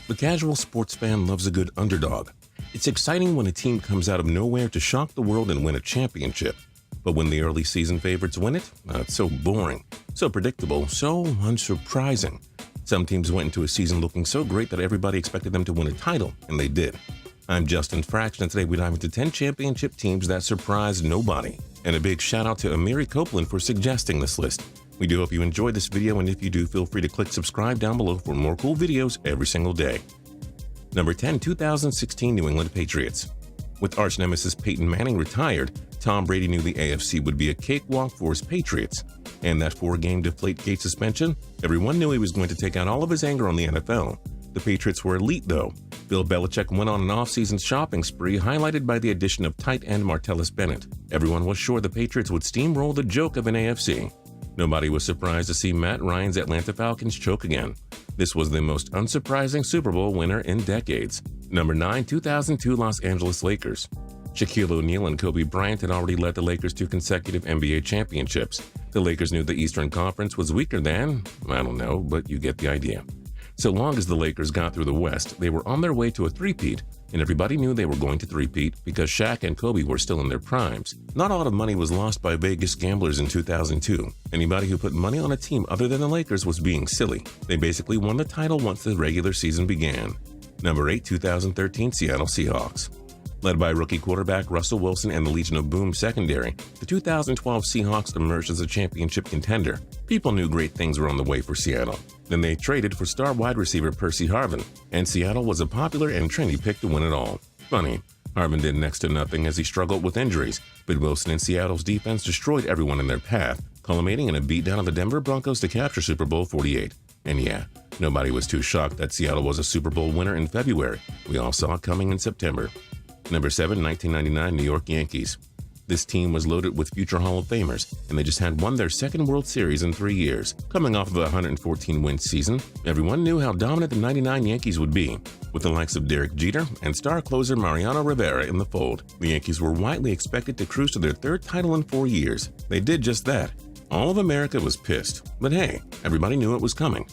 The casual sports fan loves a good underdog. It's exciting when a team comes out of nowhere to shock the world and win a championship. But when the early season favorites win it, it's so boring, so predictable, so unsurprising. Some teams went into a season looking so great that everybody expected them to win a title, and they did. I'm Justin Fraction, and today we dive into 10 championship teams that surprised nobody. And a big shout out to Amiri Copeland for suggesting this list. We do hope you enjoyed this video, and if you do, feel free to click subscribe down below for more cool videos every single day. Number 10, 2016 New England Patriots. With arch nemesis Peyton Manning retired, Tom Brady knew the AFC would be a cakewalk for his Patriots. And that 4-game Deflategate suspension, everyone knew he was going to take out all of his anger on the NFL. The Patriots were elite though. Bill Belichick went on an off-season shopping spree highlighted by the addition of tight end Martellus Bennett. Everyone was sure the Patriots would steamroll the joke of an AFC. Nobody was surprised to see Matt Ryan's Atlanta Falcons choke again. This was the most unsurprising Super Bowl winner in decades. Number 9, 2002 Los Angeles Lakers. Shaquille O'Neal and Kobe Bryant had already led the Lakers to consecutive NBA championships. The Lakers knew the Eastern Conference was weaker than, I don't know, but you get the idea. So long as the Lakers got through the West, they were on their way to a three-peat, and everybody knew they were going to three-peat because Shaq and Kobe were still in their primes. Not a lot of money was lost by Vegas gamblers in 2002. Anybody who put money on a team other than the Lakers was being silly. They basically won the title once the regular season began. Number 8, 2013 Seattle Seahawks. Led by rookie quarterback Russell Wilson and the Legion of Boom secondary, the 2012 Seahawks emerged as a championship contender. People knew great things were on the way for Seattle. Then they traded for star wide receiver Percy Harvin, and Seattle was a popular and trendy pick to win it all. Funny, Harvin did next to nothing as he struggled with injuries, but Wilson and Seattle's defense destroyed everyone in their path, culminating in a beatdown of the Denver Broncos to capture Super Bowl 48. And yeah, nobody was too shocked that Seattle was a Super Bowl winner in February. We all saw it coming in September. Number 7, 1999 New York Yankees. This team was loaded with future Hall of Famers, and they just had won their second World Series in 3 years. Coming off of a 114-win season, everyone knew how dominant the '99 Yankees would be. With the likes of Derek Jeter and star closer Mariano Rivera in the fold, the Yankees were widely expected to cruise to their third title in 4 years. They did just that. All of America was pissed, but hey, everybody knew it was coming.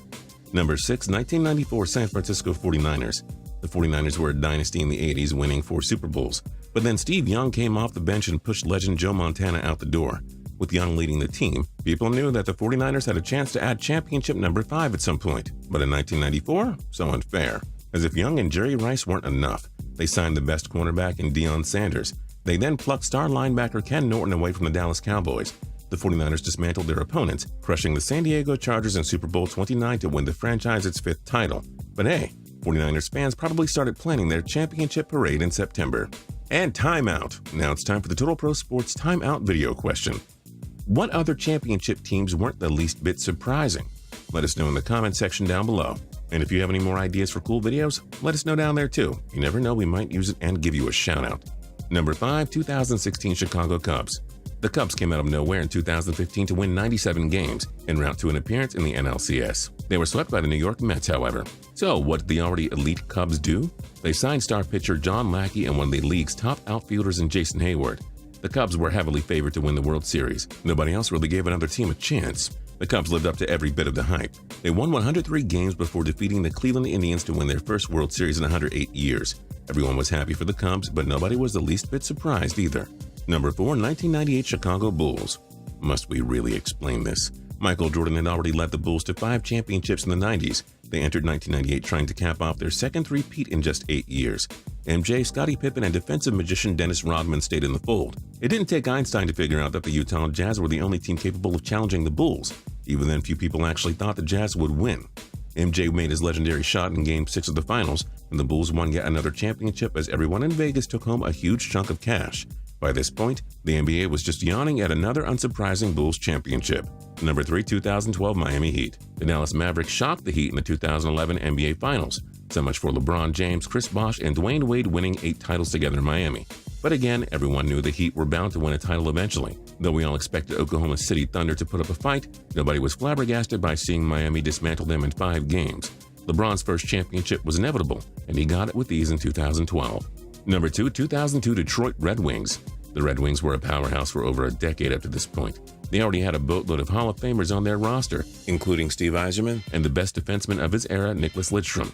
Number 6, 1994 San Francisco 49ers. The 49ers were a dynasty in the 80s, winning 4 Super Bowls. But then Steve Young came off the bench and pushed legend Joe Montana out the door. With Young leading the team, people knew that the 49ers had a chance to add championship number 5 at some point. But in 1994, so unfair. As if Young and Jerry Rice weren't enough, they signed the best cornerback in Deion Sanders. They then plucked star linebacker Ken Norton away from the Dallas Cowboys. The 49ers dismantled their opponents, crushing the San Diego Chargers in Super Bowl 29 to win the franchise its 5th title. But hey, 49ers fans probably started planning their championship parade in September. And timeout. Now it's time for the Total Pro Sports timeout video question. What other championship teams weren't the least bit surprising? Let us know in the comment section down below. And if you have any more ideas for cool videos, let us know down there too. You never know, we might use it and give you a shout out. Number 5, 2016 Chicago Cubs. The Cubs came out of nowhere in 2015 to win 97 games, en route to an appearance in the NLCS. They were swept by the New York Mets, however. So what did the already elite Cubs do? They signed star pitcher John Lackey and one of the league's top outfielders in Jason Hayward. The Cubs were heavily favored to win the World Series. Nobody else really gave another team a chance. The Cubs lived up to every bit of the hype. They won 103 games before defeating the Cleveland Indians to win their first World Series in 108 years. Everyone was happy for the Cubs, but nobody was the least bit surprised either. Number 4, 1998 Chicago Bulls. Must we really explain this? Michael Jordan had already led the Bulls to 5 championships in the 90s. They entered 1998 trying to cap off their second three-peat in just 8 years. MJ, Scottie Pippen, and defensive magician Dennis Rodman stayed in the fold. It didn't take Einstein to figure out that the Utah Jazz were the only team capable of challenging the Bulls. Even then, few people actually thought the Jazz would win. MJ made his legendary shot in Game 6 of the finals, and the Bulls won yet another championship as everyone in Vegas took home a huge chunk of cash. By this point, the NBA was just yawning at another unsurprising Bulls championship. Number 3, 2012 Miami Heat. The Dallas Mavericks shocked the Heat in the 2011 NBA Finals. So much for LeBron James, Chris Bosh, and Dwayne Wade winning 8 titles together in Miami. But again, everyone knew the Heat were bound to win a title eventually. Though we all expected Oklahoma City Thunder to put up a fight, nobody was flabbergasted by seeing Miami dismantle them in 5 games. LeBron's first championship was inevitable, and he got it with ease in 2012. Number 2, 2002 Detroit Red Wings. The Red Wings were a powerhouse for over a decade up to this point. They already had a boatload of Hall of Famers on their roster, including Steve Yzerman and the best defenseman of his era, Nicklas Lidstrom.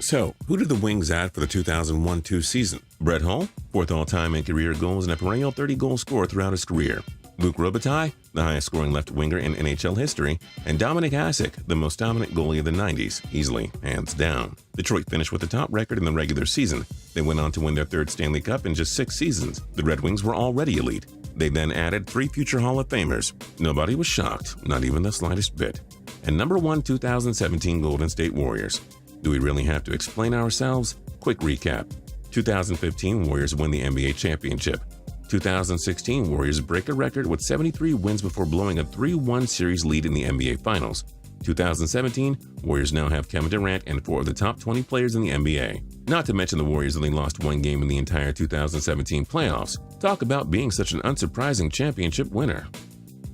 So, who did the Wings add for the 2001-2 season? Brett Hull, 4th all-time in career goals and a perennial 30-goal scorer throughout his career. Luc Robitaille, the highest-scoring left winger in NHL history, and Dominik Hasek, the most dominant goalie of the 90s, easily, hands down. Detroit finished with the top record in the regular season. They went on to win their 3rd Stanley Cup in just 6 seasons. The Red Wings were already elite. They then added 3 future Hall of Famers. Nobody was shocked, not even the slightest bit. And number 1 2017 Golden State Warriors. Do we really have to explain ourselves? Quick recap. 2015 Warriors win the NBA championship. 2016 Warriors break a record with 73 wins before blowing a 3-1 series lead in the NBA Finals. 2017 Warriors now have Kevin Durant and 4 of the top 20 players in the NBA. Not to mention the Warriors only lost 1 game in the entire 2017 playoffs. Talk about being such an unsurprising championship winner.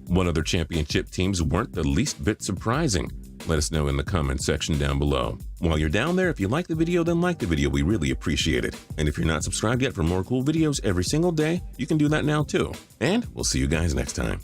What other championship teams weren't the least bit surprising? Let us know in the comment section down below. While you're down there, if you like the video, then like the video. We really appreciate it. And if you're not subscribed yet for more cool videos every single day, you can do that now too. And we'll see you guys next time.